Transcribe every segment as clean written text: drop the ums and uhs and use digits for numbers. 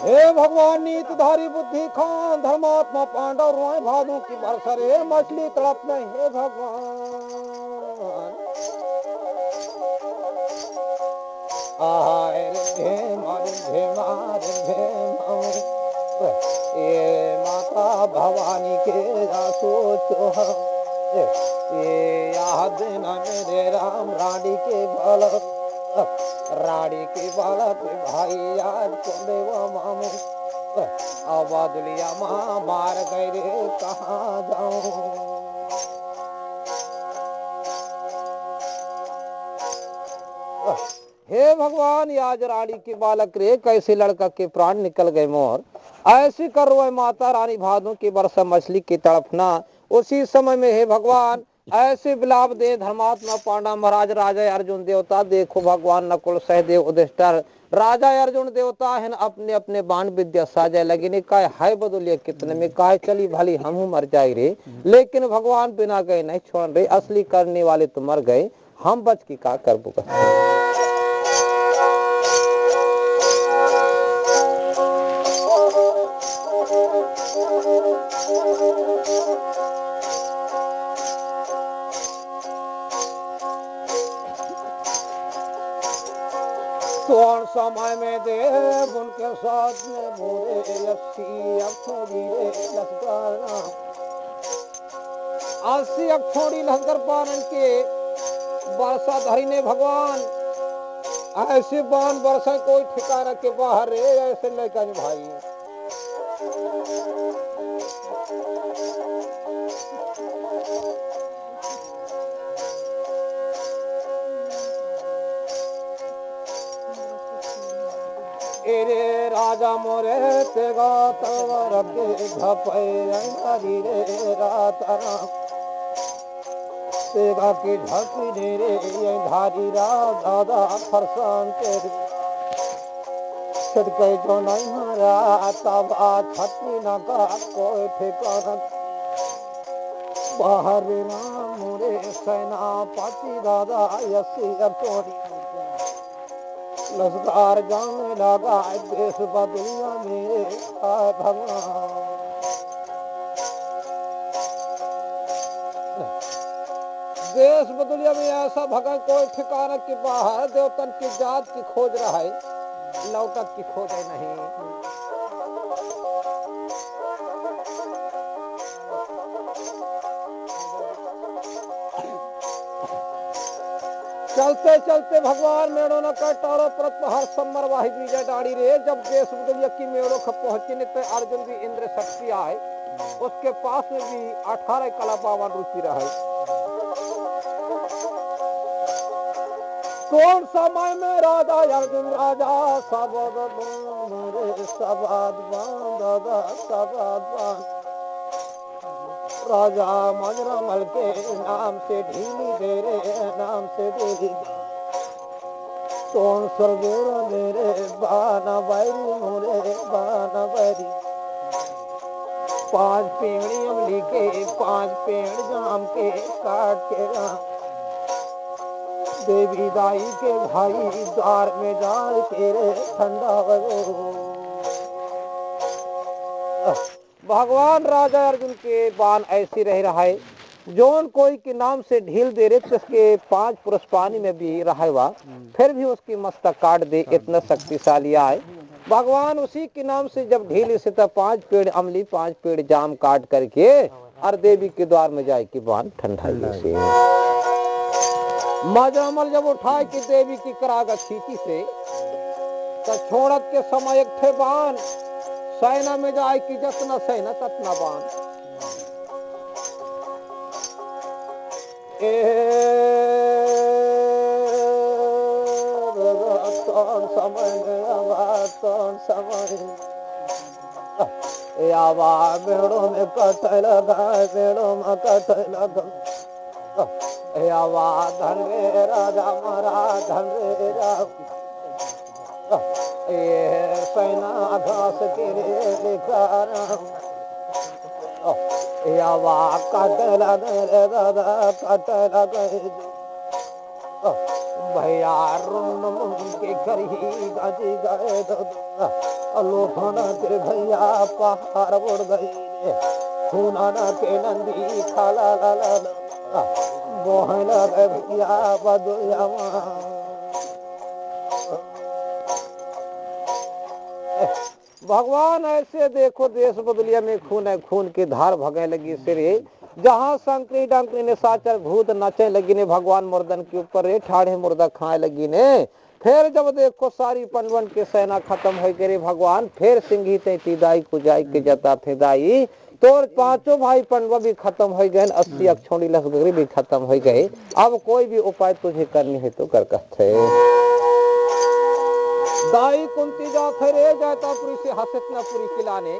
हे भगवान नीतिधारी बुद्धि खान धर्मात्मा पांडव रोए भादों की बरसरे मछली तड़प नहीं। हे भगवान ये माता भवानी के सोचो ये याद न मेरे राम रानी के बालक रानी के बालक भाई याद को देवा मामू आबादुलिया माँ मार गए रे कहाँ जाऊं। हे भगवान आज रानी के बालक रे कैसे लड़का के प्राण निकल गए मोर। ऐसी कर रोए माता रानी भादों की बरसा मछली की तड़पना। उसी समय में हे भगवान ऐसे विलाप दे धर्मात्मा पांडा महाराज राजा अर्जुन देवता। देखो भगवान नकुल सहदेव युधिष्ठिर राजा अर्जुन देवता है अपने अपने बाण विद्या साजा लगी ने कहा हाय बदलिए कितने में कहा चली भली हम मर जाए रे। लेकिन भगवान बिना गए नहीं छोड़ रहे। असली करने वाले तो मर गए हम बच की का कर कौन समय में देव उनके साथ में भूरे लस्सी अखोड़ी रे लश्करना 80 अखोड़ी लश्कर पालन के बरसा धरी ने भगवान ऐसे बाण बरसा कोई ठिकाना के बाहर रे ऐसे लेकर भाई। एरे राजा मोरे तेगा तवर के झपै अंधारी रे रातरा तेगा की झपी रे अंधारी रात दादा फरसान के छटके जो नहीं हरा तब छटनी न का कोई ठिकाना बाहर राम मोरे सेनापति दादा यसी अकोरी लश्कर जाने लगा देश बदलिया मेरे भगवान। देश बदलिया में ऐसा भगवान कोई ठिकाना के बाहर देवतन की जात की खोज रहा है लौटक की खोज है नहीं। चलते चलते भगवान मेड़ो न कटारो प्रत्याहार सम्मर वाही विजय डाड़ी रे। जब देश बदलिया की मेड़ो पहुंचे ने तो अर्जुन भी इंद्र शक्ति आए उसके पास में भी 18 कला पावन रुचि रहे। कौन समय में राजा अर्जुन राजा सबाद राजा मजरा मल के नाम से ढीली तेरे नाम से देवी कौन स्वर्गेरा मेरे बाना बैरी मोरे बाना बैरी 5 पेड़ी अमली के 5 पेड़ जाम के काट के राम देवी दाई के भाई द्वार में डाल के रे ठंडा भगवान राजा अर्जुन के बाण ऐसी रह रहा है जोन कोई के नाम से ढील दे रहे उसके 5 पुरुष पानी में भी रहा हुआ फिर भी उसकी मस्तक काट दे इतना शक्तिशाली आए भगवान उसी के नाम से जब ढील से 5 पेड़ अमली 5 पेड़ जाम काट करके और देवी के द्वार में जाए कि बाण ठंडा से मजरमल जब उठाए कि देवी की करागा खींची से तो छोड़त के समय एक थे बाण सेना में जाए कि जतना सेना ततना बाण समय आवा बेड़ो में कट लगा, बेड़ो में कट लगा। आवा धन रे राजा महाराज, धन रे राजा। ये सैना घास के रे लिखार, आवा कट लगे रे दादा, कट लगे। भैया रुन के करी गाजी गए लोथन के भैया पहाड़ उड़ गई, खूना के नंदी खाला ला ला ला बोहन लगे भैया बदुया। भगवान ऐसे देखो देश बदलिया में खून है, खून की धार भगे लगी सिरे। जहाँ संकरी डंकरी ने साचर भूत नचे लगी ने, भगवान मुर्दन के ऊपर रे ठाढ़े मुर्दा खाए लगी ने। फिर जब देखो सारी पंडवन की सेना खत्म हो गई रे भगवान, फिर सिंघी ते दाई कुजाई के जता फेदाई, तो पांचों भाई पंडवा भी खत्म हो गए, 80 अक्षोणी लश्करी भी खत्म हो गए। अब कोई भी उपाय तुझे करनी है तो कर सकते। दाई कुंती जा थे रे जैतापुरी से हसतनापुरी किलाने,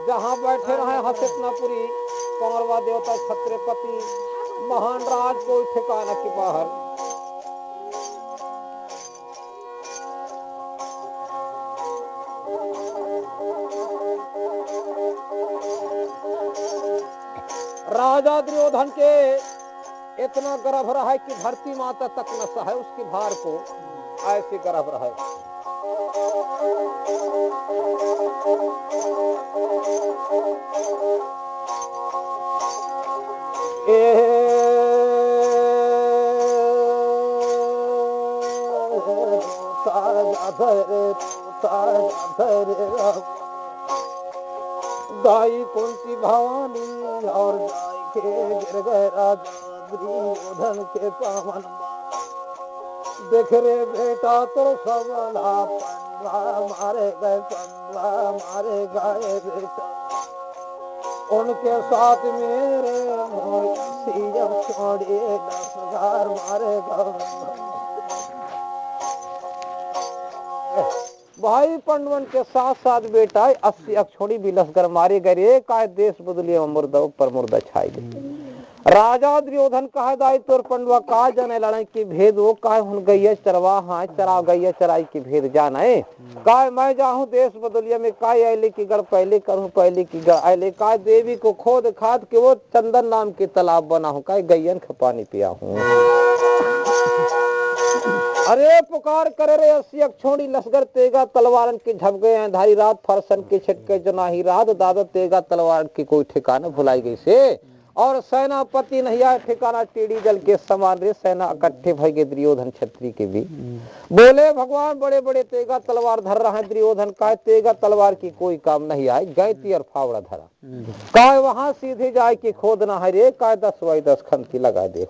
जहाँ बैठे रहे हसतनापुरी कौरवा देवता छत्रपति महान राज को ठिकाना के बाहर। राजा दुर्योधन के इतना गर्भ रहा है कि धरती माता तक न सहे उसके भार को, ऐसे गर्भ रहा है। दाई कुंती भवानी और दाई के गिर गए राजा दुर्योधन के पावन देख रे बेटा तो सबला पंडवा मारे गए, पंडवा मारे गए बेटा। उनके साथ मेरे मोसी जब छोड़े 10,000 मारे गए। भाई पंडवन के साथ साथ बेटा 80 अक्षोणी भी लश्कर मारे गए। का देश बदलिए मुर्दा ऊपर मुर्दा छाई गए। राजा दुर्योधन कहा दाई तोर पंडवा का जाने लड़ाई की भेद वो का हुन गैया चरवा, हाँ चरा गैया चराई की भेद जाने का मैं जाहूं देश बदलिया में का ऐले की गढ़ पहले करूं, पहले की गढ़ ऐले का देवी को खोद खाद के वो चंदन नाम के तालाब बना हूं, का गैयन का पानी पिया हूं। अरे पुकार करे रे 80 अक्षोणी लश्कर तेगा तलवारन के झप गए हैं, धारी रात फरसन के छिटके जनाही रात दादा तेगा तलवार की कोई ठिकाना भुलाई गई से। और सेनापति नहीं आए ठिकाना, टेढ़ी जल के समान रे सेना इकट्ठे भय गए दुर्योधन छत्री के भी। बोले भगवान बड़े बड़े तेगा तलवार धर रहा है दुर्योधन, का तेगा तलवार की कोई काम नहीं आए, गैती और फावड़ा धरा का वहां सीधे जाए कि खोदना है रे, का 10 बाई 10 खंती लगा दे।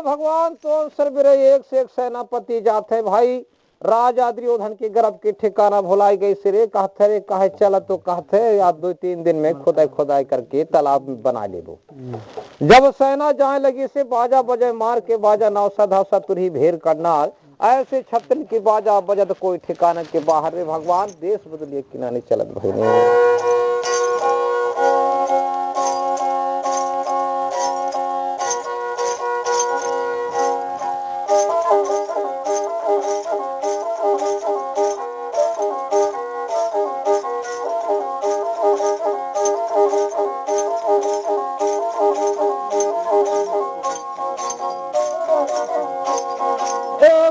भगवान तो सरबरे एक से एक सेनापति जाते भाई, राजा दुर्योधन के गर्भ के ठिकाना भुलाई गई सिरे। कहते रे कहे चला तो कहते या 2-3 दिन में खुदाई खुदाई करके तालाब बना ले वो। जब सेना जाए लगी से बाजा बजे मार के बाजा नौसा धावसा तुरही भेर करनार, ऐसे छत्र की बाजा बजत कोई ठिकाना के बाहर रे भगवान देश बदलिए किनारे चलत भाई।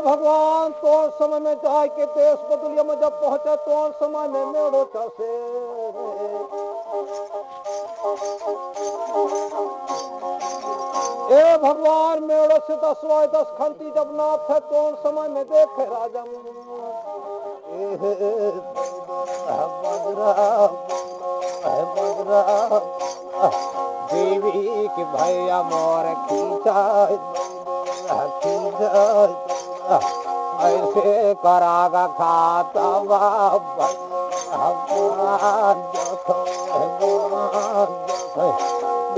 भगवान तो समय में जाए के देश बदलिया में जब पहुंचे तो समय में मेड़ो चसे। ए भगवान मेड़ो से 10 बाई 10 खंती जब नाथ है तो समय में देखे राजा बजरा देवी के भैया मोर खींचा ऐसे करागा खाता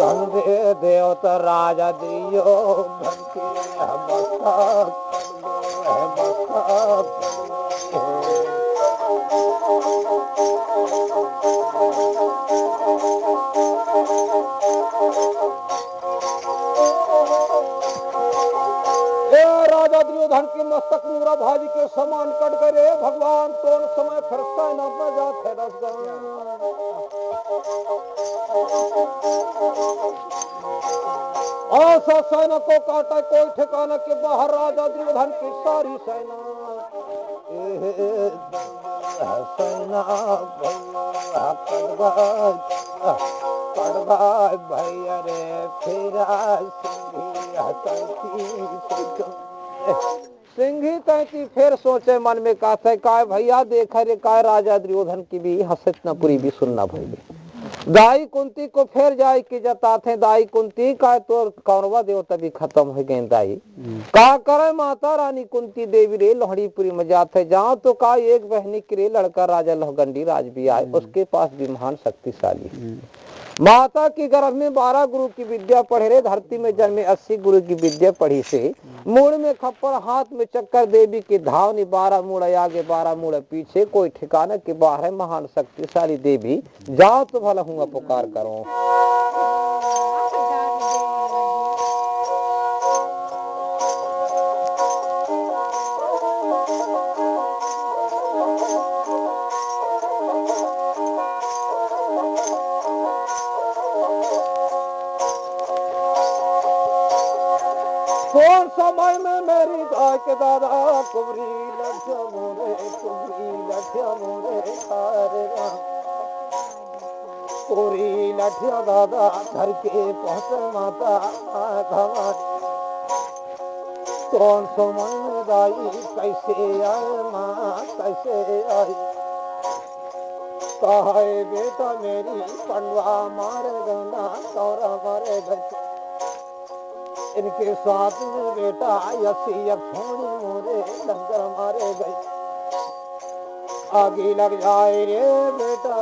गंगे देवता राजा दियो राजा दुर्योधन के मस्तक मूरा भाजी के समान कट करे भगवान तो समय फिर सेना में जाते ऐसा सेना को काटा कोई ठिकाना के बाहर राजा दुर्योधन की सारी सेना सेना भैया रे फिरा सिंही तैती फिर सोचे मन में का थे काय भैया देखा रे काय राजा दुर्योधन की भी हसत न पूरी भी सुनना भई दाई कुंती को फिर जाय कि जता थे दाई कुंती का तो कौरवा देवता भी खत्म हो गए दाई का करे माता रानी कुंती देवी रे लोहड़ीपुरी में जाते जाओ तो का एक बहनी के लड़का राजा लोहगंडी राज भी आए उसके पास भी महान शक्तिशाली माता की गर्भ में 12 गुरु की विद्या पढ़े रे धरती में जन्मे 80 गुरु की विद्या पढ़ी से मूड़ में खप्पर हाथ में चक्कर देवी की धावनी 12 मूड़ आगे 12 मूड़ पीछे कोई ठिकाना के बाहर महान शक्तिशाली देवी जाओ तो भला हूँ पुकार करो कौन समय में मेरी गाय के दादा कुबरी लठिया मोरे खारे कुबरी लठिया दादा घर के पहुंचे माता कौन समय में दाई कैसे आए माँ कैसे आई कहा बेटा मेरी पंडवा मारे गना कौरा मारे गए इनके साथ में बेटा यसी अक्षोणी मोरे लंगर मारे गए आगे लग जाए रे बेटा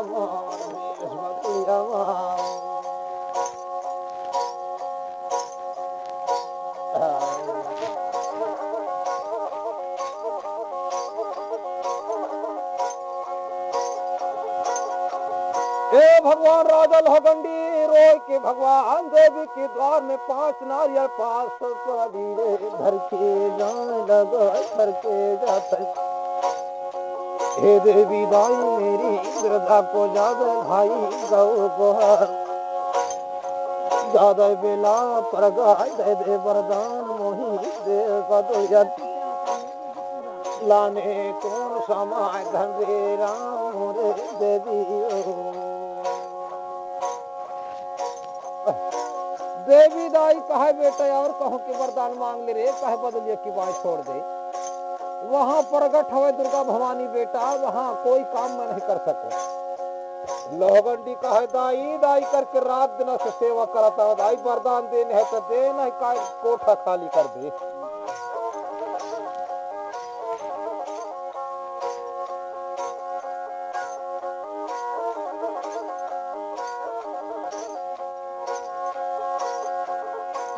हे भगवान राजा लोहगंडी रोय के भगवान देवी के द्वार में 5 नारियल 5 धीरे धर के जाने लगा धर के जाते हे देवी दाई मेरी वृद्धा को जादे भाई गौ को ज्यादा बेला पर गाय दे दे वरदान मोही देव का दुर्यत लाने कौन समाय धन रे राम रे देवी देवी दाई कहे बेटा और कहो कि वरदान मांग ले रे कहे बदलिए की बात छोड़ दे वहां प्रगट हुए दुर्गा भवानी बेटा वहां कोई काम मैं नहीं कर सको लोहगंडी कहे दाई दाई करके रात दिन से सेवा करता दाई वरदान देने है तो दे नहीं का कोठा खाली कर दे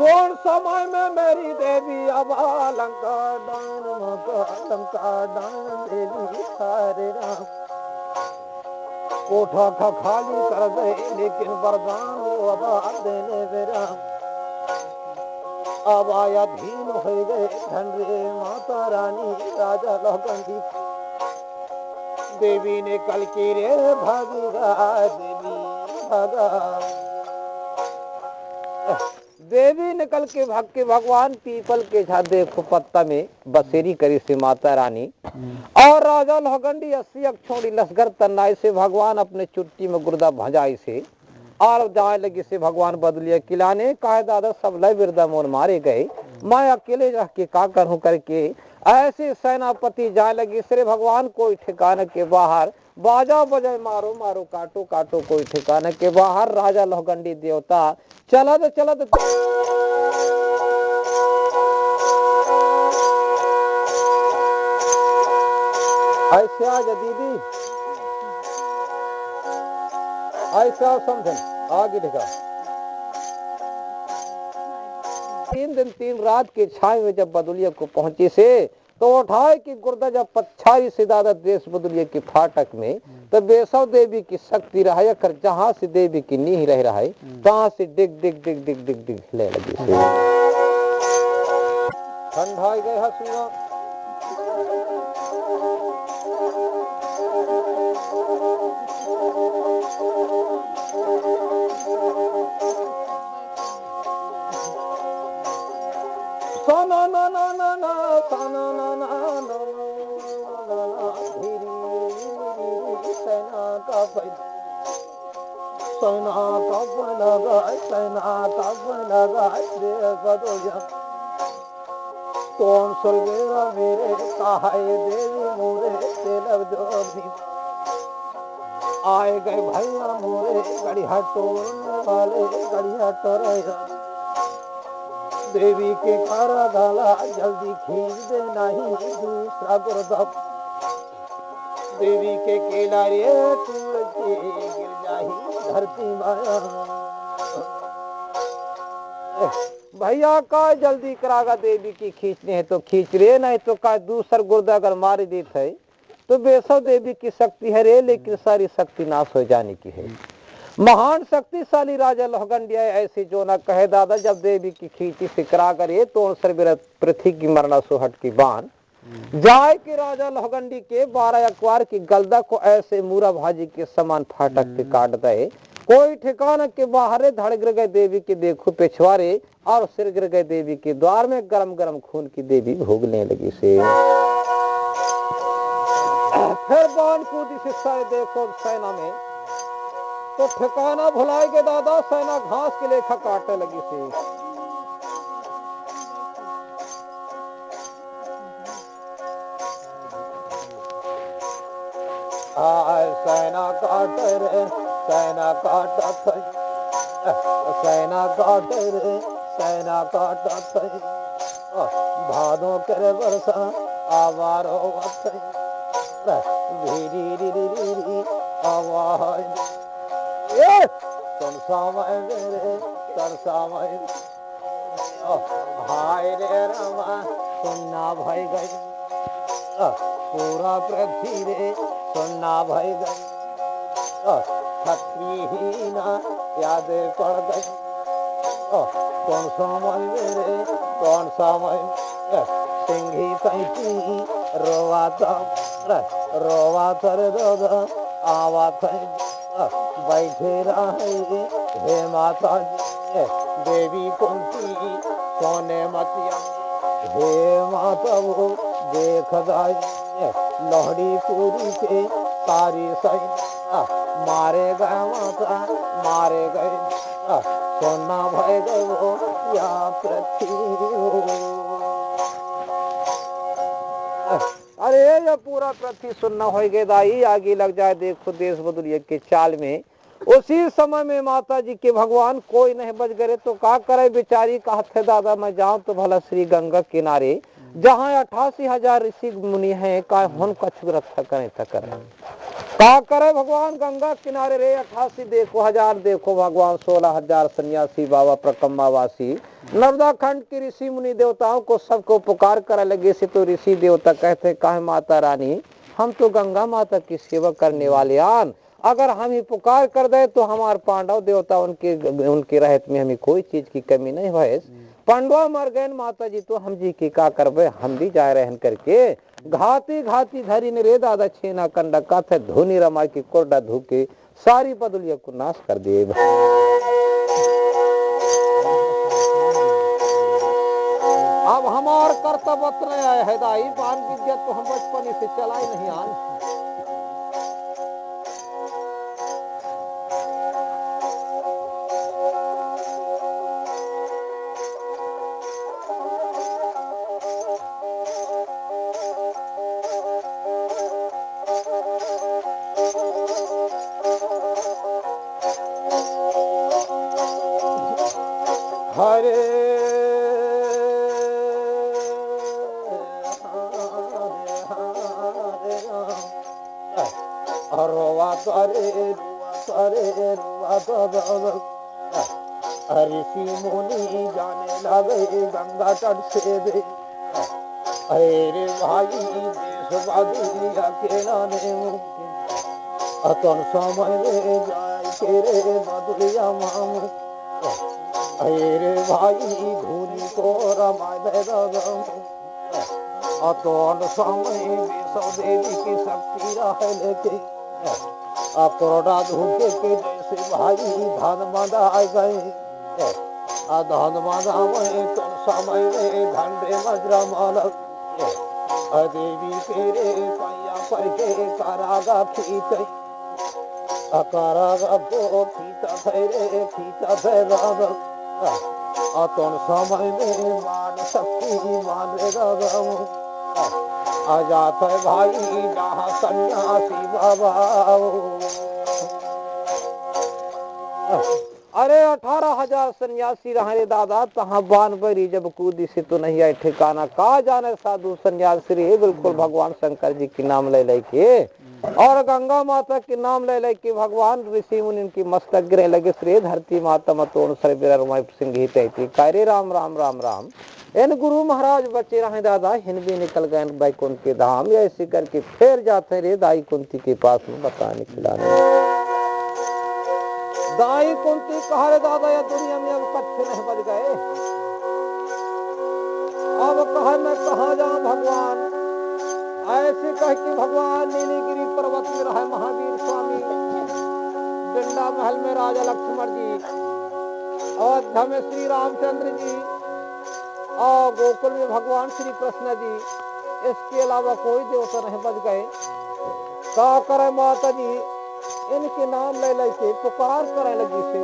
कौन समय में मेरी देवी अब लंका डान देवी सारे राम कोठा का खाली कर दे लेकिन वरदान वो अब देने बेरा अब आया धीन हो गए धन रे माता रानी राजा लोहगंडी देवी ने कल की रे भागीगा देवी भागा देवी निकल के भाग के भगवान पीपल के झाड़ देखो पत्ता में बसेरी करी से माता रानी और राजा लोहगंडी 80 अक्षोणी लश्कर तन्नाई से भगवान अपने चुट्टी में गुर्दा भजाई से और जाए लगी से भगवान बदलिया किलाने कहा दादा सब लय बिरदा मोर मारे गए मैं अकेले रह के का करूं करके ऐसी सेनापति जाए लगी श्री भगवान कोई ठिकाने के बाहर, बाजा बजाए मारो मारो काटो काटो कोई ठिकाने के बाहर। राजा लोहगंडी देवता चलत चलत ऐसे आज दीदी ऐसा समझन आगे देखा। 3 दिन 3 रात के छाए में जब बदुलिया को पहुंची से तो उठाए कि गुर्दा जब पच्छाई सिदादत देश बदुलिया के फाटक में, तो बेसव देवी की शक्ति रहा कर जहां से देवी की नींह रह रहा है तहां से डिग डिग डिग डिग डिग डिग ले लगी से ठंडाई गए हंसुआ। ना ना ना ना ना ना ना ना सेना का लगा तुम सुलगेरा मेरे कहाए देवी मोरे तेलग जोगी आए गए भैया मोरे गड़िया टोरने वाले गड़िया टोरेगा देवी के कारा गाला जल्दी खींच दे नहीं दूसरा गुरदब देवी के केला रे टूट के गिर जाही धरती माया। भैया का जल्दी करागा देवी की खींचने है तो खींच रे, नहीं तो का दूसर गुर्दा अगर मार दी थे तो बेसव देवी की शक्ति है रे, लेकिन सारी शक्ति नाश हो जाने की है। महान शक्तिशाली राजा लोहगंडिया ऐसे जो ना कहे दादा जब देवी की खींची से करा करे तो पृथ्वी की मरना सोहट की बान जाए कि राजा लोहगंडी के 12 अखबार की गलदा को ऐसे मूरा भाजी के समान फाटक के काट दे। कोई ठिकाना के बाहर धड़ गिर गए देवी के देखो पिछवारे और सिर गिर गए देवी के द्वार में गरम गरम खून की देवी भोगने लगी से। फिर बाण कूदी से सारे देखो सेना में तो ठिकाना भुलाए के दादा सेना घास के लेखा काटने लगी से। सेना काट रे सेना काट सेना काट रे सेना काट भादों करे बरसा आवारो आवाज हाय रे रमा सुनना भाई गई पूरा पृथ्वी रे सुनना भाई गई छत्रीहीना याद पड़ गई कौन सा मंदिर रे कौन सा मंदिर सिंही पैती रोवा तर दादा आवा थे बैठे रहे हे माता जी देवी कुंती सोने मतिया हे माता वो देख दाई लोहड़ी पूरी के सारी सैना मारे गए माता मारे गए सोना भय गो या पृथ्वी। अरे ये पूरा पृथ्वी सुनना हो गए दाई आगे लग जाए देखो देश बदुलिया के चाल में। उसी समय में माता जी के भगवान कोई नहीं बच गए तो का करे बेचारी का थे दादा मैं जाऊं तो भला श्री गंगा किनारे जहाँ 88,000 ऋषि मुनि हैं का हम कछु रक्षा करें तो करें का करे भगवान गंगा किनारे रे 88 देखो हजार देखो भगवान 16,000 सन्यासी बाबा प्रकम्मावासी नर्मदा खंड के ऋषि मुनि देवताओं को सबको पुकार कर लगे से तो ऋषि देवता कहते कहे माता रानी हम तो गंगा माता की सेवा करने वाले आन अगर हम ही पुकार कर दे तो हमारे पांडव देवता उनके रहत में हमें कोई चीज की कमी नहीं भय पांडवा मर गए माता जी तो हम जी की का करबे हम भी जाए रहन करके घाती घाती धरी ने रे दादा छेना कंडा का थे धोनी रमा की कोरडा धूके सारी बदुलिया को नाश कर दिए। अब हमार कर्तव्य नहीं आया है दाई बान विद्या तो हम बचपन से चलाई नहीं आन हरे रोवा करे ऋषि मुनि जाने लगे गंगा तट से दे। अरे भाई देश बादिया के नाने अतन समय में जाय के रे बदलिया मामू। अरे भाई धूनी को रमाय दे अतन समय विष्णु देवी की शक्ति रह लेके अतोड़ा धूके के जैसे भाई धन बंधा गए। धन बंधा में तो समय में घंटे मजरा मालक देवी तेरे पैया पर के कारागा खींचे कारागा को खींचा थे रे खींचा थे राग अतन समय में मान शक्ति मान रे राग आजात है भाई जहाँ सन्यासी बाबा। अरे 18,000 सन्यासी रहे दादा तहाँ बान बरी जब कूदी से तो नहीं आए ठिकाना का जाने साधु सन्यासी रे बिल्कुल भगवान शंकर जी की नाम ले लेके और गंगा माता के नाम ले लेके भगवान ऋषि मुनि की मस्तक गिरे लगे श्री धरती माता मतोन सर सिंह कार्य राम राम राम राम। इन गुरु महाराज बचे रहे दादा हिन भी निकल गए बैकुंठ के धाम। ऐसे करके फिर जाते रे दाई कुंती के पास में बताने खिलाने। दाई कुंती कहा रे दादा या दुनिया में अब कच्चे नहीं बच गए अब कहा मैं कहा जाऊं भगवान। ऐसे कह के भगवान नीलगिरी पर्वत में रहे महावीर स्वामी डिंडा महल में राजा लक्ष्मण जी अयोध्या में श्री रामचंद्र जी और गोकुल में भगवान श्री कृष्ण जी। इसके अलावा कोई देवता नहीं बच गए। का करे माता जी इनके नाम ले लेके पुकार करे लगी से।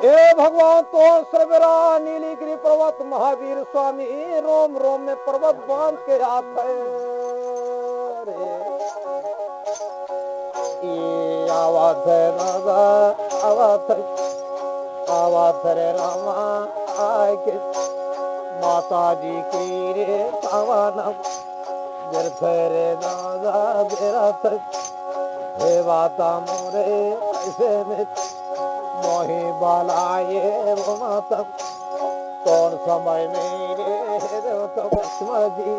हे भगवान तो सवेरा नीलगिरी पर्वत महावीर स्वामी रोम रोम में पर्वत बांध के आते आवाज आवाज रे रामा आए के माता जी की रे पावन रे दादा बेरा हे बाता मोरे ऐसे में मोही बालाए माता कौन समय मेरे तो लक्ष्मण जी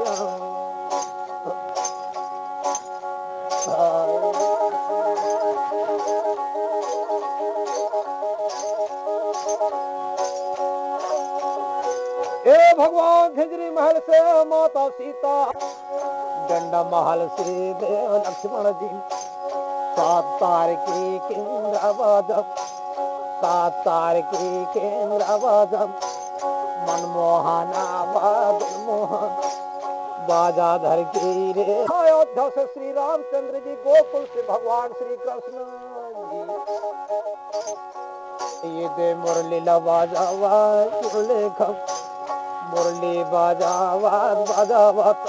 हे भगवान खिजरी महल से माता सीता डंडा महल श्री देव लक्ष्मण जी 7 तार की केंद्राबाद 7 तार की केंद्राबाद मनमोहना बादल मोहन बाजा धर की रे अयोध्या से श्री रामचंद्र जी गोकुल से भगवान श्री कृष्ण जी ये दे मुरली बाजावा मुरली बाजावाद बाजावत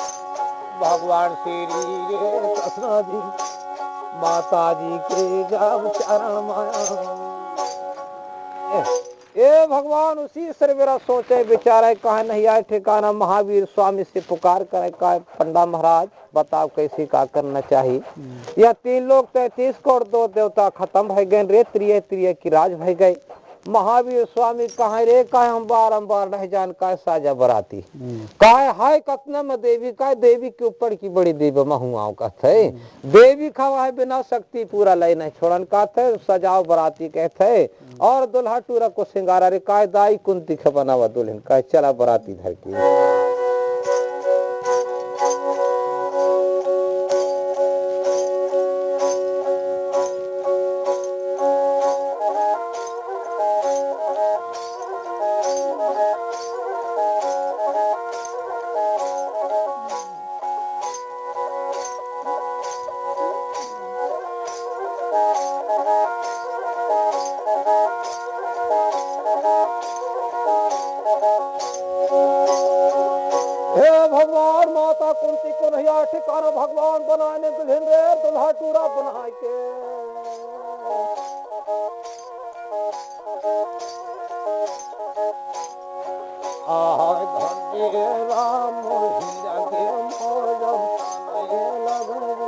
भगवान श्री कृष्ण जी माता जी के जब चरण माया। ये भगवान उसी सवेरा सोचे बेचारे कहा नहीं आए ठिकाना। महावीर स्वामी से पुकार करे कहा पंडा महाराज बताओ कैसे का करना चाहिए। या 3 लोग 33 करोड़ 2 देवता खत्म भय गए रे त्रिय त्रिय की राज भय गए। महावीर स्वामी कहा रे कहा हम बारंबार नहीं जान का साजा बराती कहा हाय कतना में देवी का देवी के ऊपर की बड़ी देव महुआओं का थे देवी खवा है बिना शक्ति पूरा लय नहीं छोड़न का थे सजाओ बराती कहते और दुल्हा टूरा को सिंगारा रे का दाई कुंती ख बनावा दुल्हन का चला बराती धर की। दुल्हन रे दुल्हा टूरा बना के आहाय धन्य राम हीरा के मोर जब ताने लगरी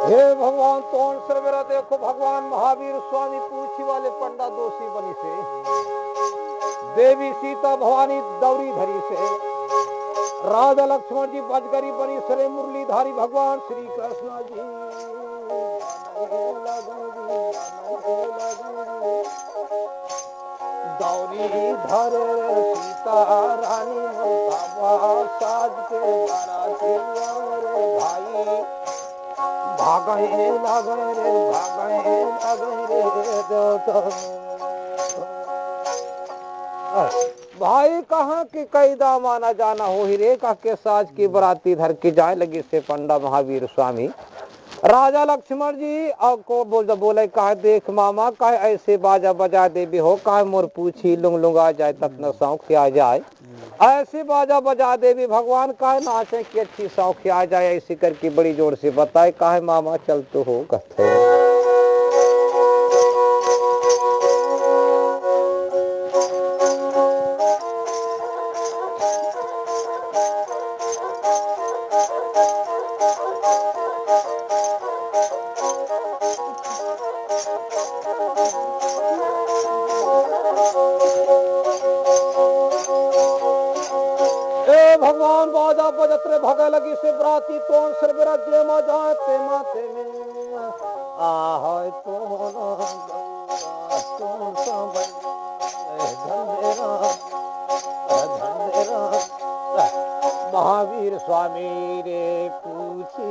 हे भगवान तोन सर मेरा देखो भगवान महावीर स्वामी पूछी वाले पंडा दोषी बनी से देवी सीता भवानी दौरी धरी से राधा लक्ष्मण जी बजगरी बनी सरे मुरलीधारी भगवान श्री कृष्ण जी दौरी धरे सीता रानी साज के बाराती भाई भागे भाई कहाँ की कैदा माना जाना हो ही रे का के साज की बराती धर के जाए लगी से पंडा महावीर स्वामी राजा लक्ष्मण जी और को बोले कहा देख मामा कहा ऐसे बाजा बजा दे भी हो कहा मोर पूछी लुंग लुंगा जाए तक न शौक आ जाए ऐसे बाजा बजा दे भी भगवान कहा नाचे की अच्छी शौक आ जाए ऐसी करके बड़ी जोर से बताए कहा मामा चल तो हो कहते भगवान बाजा बजत्रे भगे लगी से बराती तो सर मेरा जेमा जाते माते में आहाय तो महावीर स्वामी रे पूछी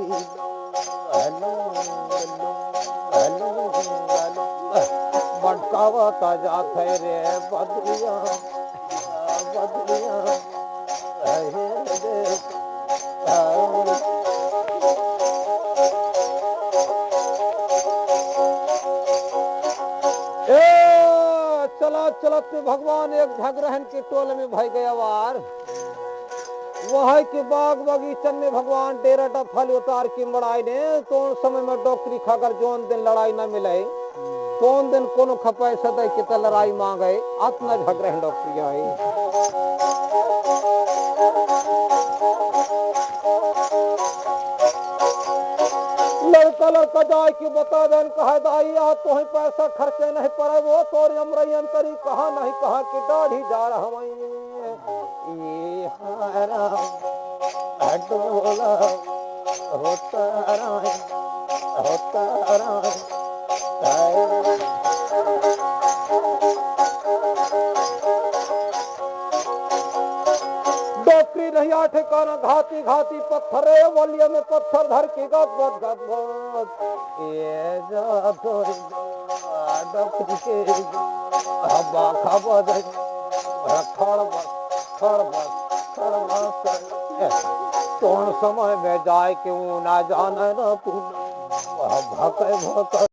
मटकावता जाते रे बदलिया बदलिया चला चलत भगवान एक झगरहन के टोल में भाई गया वार वह के बाग बगीचन में भगवान डेरा फल उतार की मड़ाई ने तो समय में डॉक्टरी खाकर जोन दिन लड़ाई न मिले कौन दिन कोनो खपाए सदै के लड़ाई मांगे आत्मा झगरहन डॉक्टरी आई लड़का लड़का जाए कि बता देन कहा दाई आ तो ही पैसा खर्चे नहीं पड़े वो तो अमरयन करी कहा नहीं कहा कि दाढ़ी जा रहा ये हारा डोला होता डोकरी नहीं आठे काना घाती घाती पत्थर वलिया में पत्थर धर के गद ये जा तो डोकरी के हवा खबा दे कौन समय में जाए के ना जाने न पूना भके